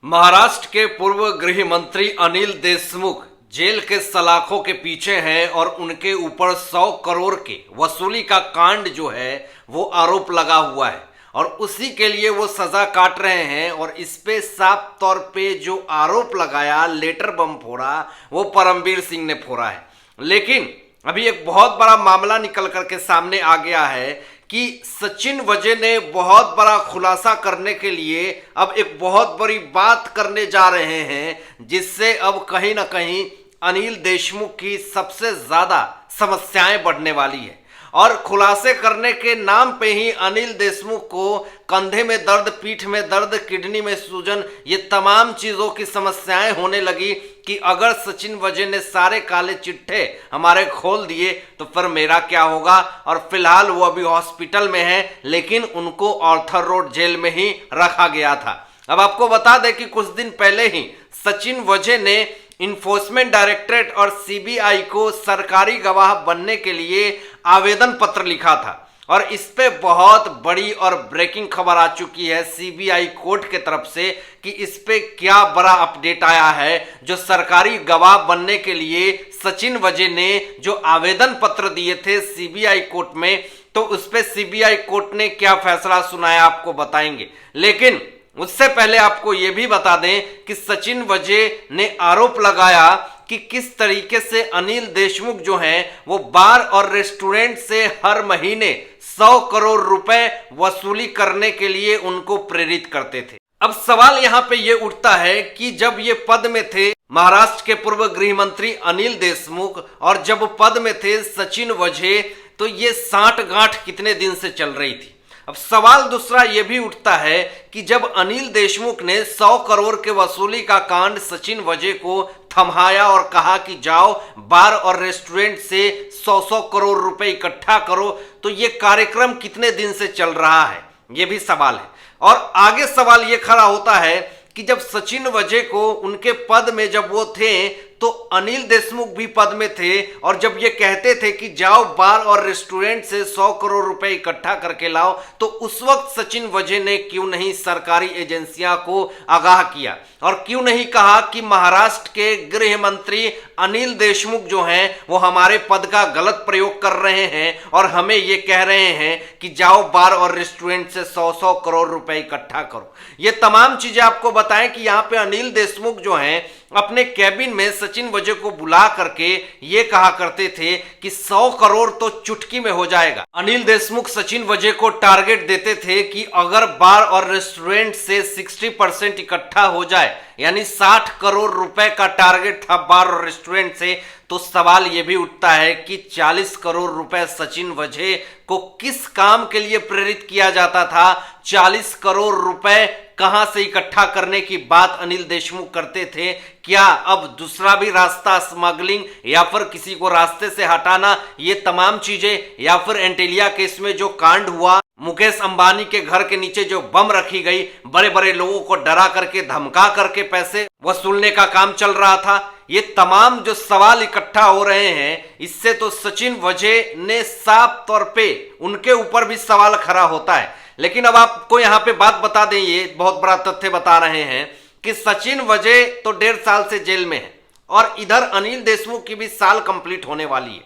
महाराष्ट्र के पूर्व गृह मंत्री अनिल देशमुख जेल के सलाखों के पीछे हैं और उनके ऊपर 100 करोड़ के वसूली का कांड जो है वो आरोप लगा हुआ है और उसी के लिए वो सजा काट रहे हैं। और इस पे साफ तौर पे जो आरोप लगाया, लेटर बम फोड़ा, वो परमवीर सिंह ने फोड़ा है। लेकिन अभी एक बहुत बड़ा मामला निकल करके सामने आ गया है कि सचिन वजे ने बहुत बड़ा खुलासा करने के लिए अब एक बहुत बड़ी बात करने जा रहे हैं, जिससे अब कहीं ना कहीं अनिल देशमुख की सबसे ज्यादा समस्याएं बढ़ने वाली है। और खुलासे करने के नाम पे ही अनिल देशमुख को कंधे में दर्द, पीठ में दर्द, किडनी में सूजन, ये तमाम चीज़ों की समस्याएं होने लगी कि अगर सचिन वजे ने सारे काले चिट्ठे हमारे खोल दिए तो फिर मेरा क्या होगा। और फिलहाल वो अभी हॉस्पिटल में है, लेकिन उनको ऑर्थर रोड जेल में ही रखा गया था। अब आपको बता दें कि कुछ दिन पहले ही सचिन वजे ने इन्फोर्समेंट डायरेक्टरेट और सीबीआई को सरकारी गवाह बनने के लिए आवेदन पत्र लिखा था। और इस पे बहुत बड़ी और ब्रेकिंग खबर आ चुकी है सीबीआई कोर्ट के तरफ से कि इस पे क्या बड़ा अपडेट आया है। जो सरकारी गवाह बनने के लिए सचिन वजे ने जो आवेदन पत्र दिए थे सीबीआई कोर्ट में, तो उस पे सीबीआई कोर्ट ने क्या फैसला सुनाया आपको बताएंगे। लेकिन उससे पहले आपको यह भी बता दें कि सचिन वजे ने आरोप लगाया कि किस तरीके से अनिल देशमुख जो हैं वो बार और रेस्टोरेंट से हर महीने 100 करोड़ रुपए वसूली करने के लिए उनको प्रेरित करते थे। अब सवाल यहां पे ये उठता है कि जब ये पद में थे महाराष्ट्र के पूर्व गृह मंत्री अनिल देशमुख और जब पद में थे सचिन वजे, तो ये साठ गांठ कितने दिन से चल रही थी। अब सवाल दूसरा यह भी उठता है कि जब अनिल देशमुख ने 100 करोड़ के वसूली का कांड सचिन वजे को थमाया और कहा कि जाओ बार और रेस्टोरेंट से 100 करोड़ रुपए इकट्ठा करो, तो यह कार्यक्रम कितने दिन से चल रहा है, यह भी सवाल है। और आगे सवाल यह खड़ा होता है कि जब सचिन वजे को उनके पद में जब वो थे तो अनिल देशमुख भी पद में थे, और जब ये कहते थे कि जाओ बार और रेस्टोरेंट से 100 करोड़ रुपए इकट्ठा करके लाओ, तो उस वक्त सचिन वजे ने क्यों नहीं सरकारी एजेंसियां को आगाह किया और क्यों नहीं कहा कि महाराष्ट्र के गृह मंत्री अनिल देशमुख जो हैं वो हमारे पद का गलत प्रयोग कर रहे हैं और हमें ये कह रहे हैं कि जाओ बार और रेस्टोरेंट से 100 करोड़ रुपए इकट्ठा करो। ये तमाम चीजें आपको बताएं कि यहाँ पे अनिल देशमुख जो हैं अपने कैबिन में सचिन वजे को बुला करके ये कहा करते थे कि 100 करोड़ तो चुटकी में हो जाएगा। अनिल देशमुख सचिन वजे को टारगेट देते थे कि अगर बार और रेस्टोरेंट से 60% इकट्ठा हो जाए, यानी 60 करोड़ रुपए का टारगेट था बार और रेस्टोरेंट से, तो सवाल यह भी उठता है कि 40 करोड़ रुपए सचिन वजे को किस काम के लिए प्रेरित किया जाता था। 40 करोड़ रुपए कहां से इकट्ठा करने की बात अनिल देशमुख करते थे। क्या अब दूसरा भी रास्ता, स्मगलिंग या फिर किसी को रास्ते से हटाना, ये तमाम चीजें, या फिर एंटीलिया केस में जो कांड हुआ, मुकेश अंबानी के घर के नीचे जो बम रखी गई, बड़े बड़े लोगों को डरा करके धमका करके पैसे वसूलने का काम चल रहा था। ये तमाम जो सवाल इकट्ठा हो रहे हैं, इससे तो सचिन वजे ने साफ तौर पे उनके ऊपर भी सवाल खड़ा होता है। लेकिन अब आपको यहां पे बात बता दें, ये बहुत बड़ा तथ्य बता रहे हैं कि सचिन वजे तो 1.5 साल से जेल में है और इधर अनिल देशमुख की भी साल कंप्लीट होने वाली है।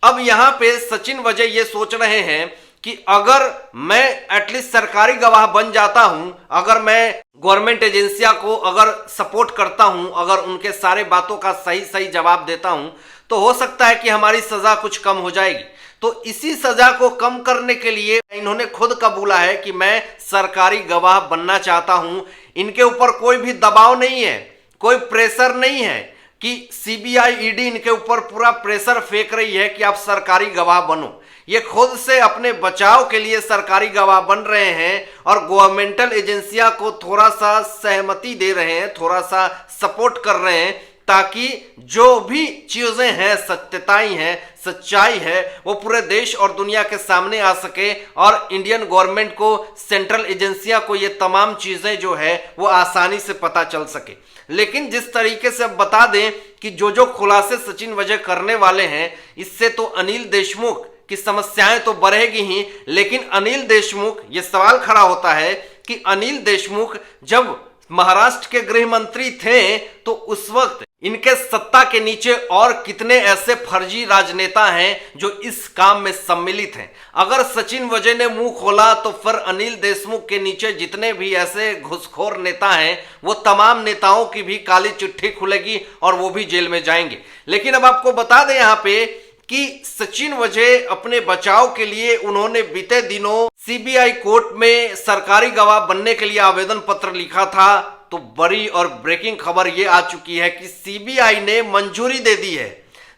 अब यहां पे सचिन वजे ये सोच रहे हैं कि अगर मैं एटलीस्ट सरकारी गवाह बन जाता हूं, अगर मैं गवर्नमेंट एजेंसिया को अगर सपोर्ट करता हूं, अगर उनके सारे बातों का सही सही जवाब देता हूं, तो हो सकता है कि हमारी सजा कुछ कम हो जाएगी। तो इसी सजा को कम करने के लिए इन्होंने खुद कबूला है कि मैं सरकारी गवाह बनना चाहता हूं। इनके ऊपर कोई भी दबाव नहीं है, कोई प्रेशर नहीं है कि सीबीआई, ईडी इनके ऊपर पूरा प्रेशर फेंक रही है कि आप सरकारी गवाह बनो। ये खुद से अपने बचाव के लिए सरकारी गवाह बन रहे हैं और गवर्नमेंटल एजेंसियां को थोड़ा सा सहमति दे रहे हैं, थोड़ा सा सपोर्ट कर रहे हैं, ताकि जो भी चीजें हैं, सत्यताएं हैं, सच्चाई है, वो पूरे देश और दुनिया के सामने आ सके और इंडियन गवर्नमेंट को, सेंट्रल एजेंसियां को ये तमाम चीजें जो है वो आसानी से पता चल सके। लेकिन जिस तरीके से अब बता दें कि जो खुलासे सचिन वजे करने वाले हैं, इससे तो अनिल देशमुख की समस्याएं तो बढ़ेगी ही, लेकिन अनिल देशमुख, ये सवाल खड़ा होता है कि अनिल देशमुख जब महाराष्ट्र के गृह मंत्री थे, तो उस वक्त इनके सत्ता के नीचे और कितने ऐसे फर्जी राजनेता हैं जो इस काम में सम्मिलित हैं। अगर सचिन वजय ने मुंह खोला तो फिर अनिल देशमुख के नीचे जितने भी ऐसे घुसखोर नेता हैं वो तमाम नेताओं की भी काली चिट्ठी खुलेगी और वो भी जेल में जाएंगे। लेकिन अब आपको बता दें यहां पे कि सचिन वजय अपने बचाव के लिए उन्होंने बीते दिनों सीबीआई कोर्ट में सरकारी गवाह बनने के लिए आवेदन पत्र लिखा था। तो बड़ी और ब्रेकिंग खबर यह आ चुकी है कि सीबीआई ने मंजूरी दे दी है।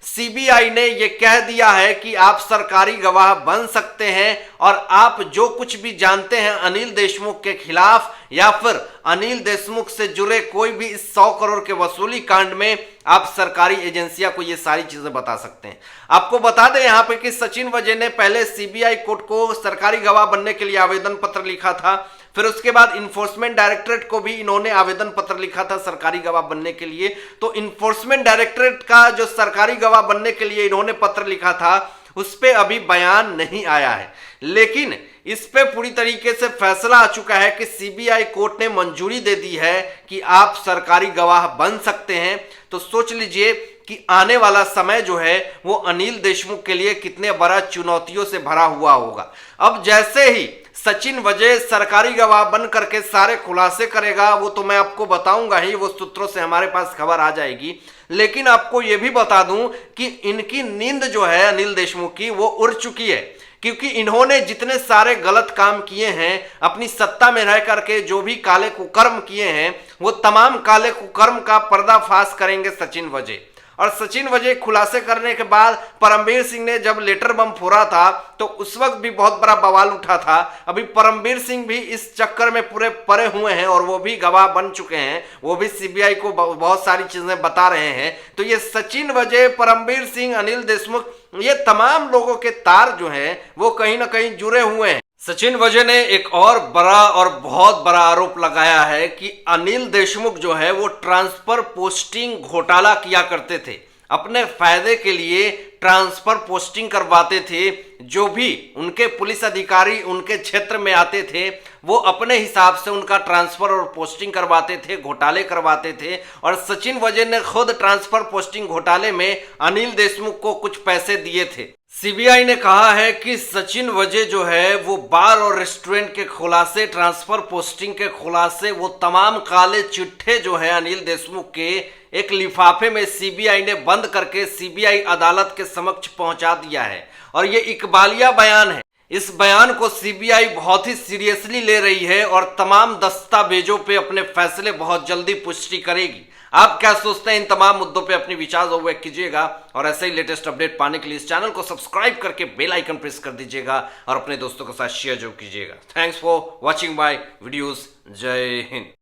सीबीआई ने यह कह दिया है कि आप सरकारी गवाह बन सकते हैं और आप जो कुछ भी जानते हैं अनिल देशमुख के खिलाफ या फिर अनिल देशमुख से जुड़े कोई भी इस 100 करोड़ के वसूली कांड में आप सरकारी एजेंसियां को ये सारी चीजें बता सकते हैं। आपको बता दें यहां पे कि सचिन वजय ने पहले सीबीआई कोर्ट को सरकारी गवाह बनने के लिए आवेदन पत्र लिखा था, फिर उसके बाद इन्फोर्समेंट डायरेक्टरेट को भी इन्होंने आवेदन पत्र लिखा था सरकारी गवाह बनने के लिए। तो इन्फोर्समेंट डायरेक्टरेट का जो सरकारी गवाह बनने के लिए इन्होंने पत्र लिखा था उस पे अभी बयान नहीं आया है, लेकिन इस पे पूरी तरीके से फैसला आ चुका है कि सीबीआई कोर्ट ने मंजूरी दे दी है कि आप सरकारी गवाह बन सकते हैं। तो सोच लीजिए कि आने वाला समय जो है वो अनिल देशमुख के लिए कितने बड़ा चुनौतियों से भरा हुआ होगा। अब जैसे ही सचिन वजय सरकारी गवाह बन करके सारे खुलासे करेगा वो तो मैं आपको बताऊंगा ही, वो सूत्रों से हमारे पास खबर आ जाएगी। लेकिन आपको यह भी बता दूं कि इनकी नींद जो है अनिल देशमुख की वो उड़ चुकी है, क्योंकि इन्होंने जितने सारे गलत काम किए हैं अपनी सत्ता में रह करके, जो भी काले कुकर्म किए हैं वो तमाम काले कुकर्म का पर्दाफाश करेंगे सचिन वजय। और सचिन वजय खुलासे करने के बाद परमवीर सिंह ने जब लेटर बम फोड़ा था तो उस वक्त भी बहुत बड़ा बवाल उठा था। अभी परमवीर सिंह भी इस चक्कर में पूरे परे हुए हैं और वो भी गवाह बन चुके हैं, वो भी सीबीआई को बहुत सारी चीजें बता रहे हैं। तो ये सचिन वजय, परमवीर सिंह, अनिल देशमुख, ये तमाम लोगों के तार जो हैं वो कहीं ना कहीं जुड़े हुए हैं। सचिन वजय ने एक और बड़ा और बहुत बड़ा आरोप लगाया है कि अनिल देशमुख जो है वो ट्रांसफर पोस्टिंग घोटाला किया करते थे, अपने फायदे के लिए ट्रांसफर पोस्टिंग करवाते थे। जो भी उनके पुलिस अधिकारी उनके क्षेत्र में आते थे वो अपने हिसाब से उनका ट्रांसफर और पोस्टिंग करवाते थे, घोटाले करवाते थे। और सचिन वजय ने खुद ट्रांसफर पोस्टिंग घोटाले में अनिल देशमुख को कुछ पैसे दिए थे। सीबीआई ने कहा है कि सचिन वजय जो है वो बार और रेस्टोरेंट के खुलासे, ट्रांसफर पोस्टिंग के खुलासे, वो तमाम काले चिट्ठे जो है अनिल देशमुख के एक लिफाफे में सीबीआई ने बंद करके सीबीआई अदालत के समक्ष पहुंचा दिया है। और ये इकबालिया बयान है। इस बयान को सीबीआई बहुत ही सीरियसली ले रही है और तमाम दस्तावेजों पे अपने फैसले बहुत जल्दी पुष्टि करेगी। आप क्या सोचते हैं इन तमाम मुद्दों पे अपनी विचार व्यक्त कीजिएगा और ऐसे ही लेटेस्ट अपडेट पाने के लिए इस चैनल को सब्सक्राइब करके बेल आइकन प्रेस कर दीजिएगा और अपने दोस्तों के साथ शेयर जरूर कीजिएगा। Thanks for watching my videos. जय हिंद।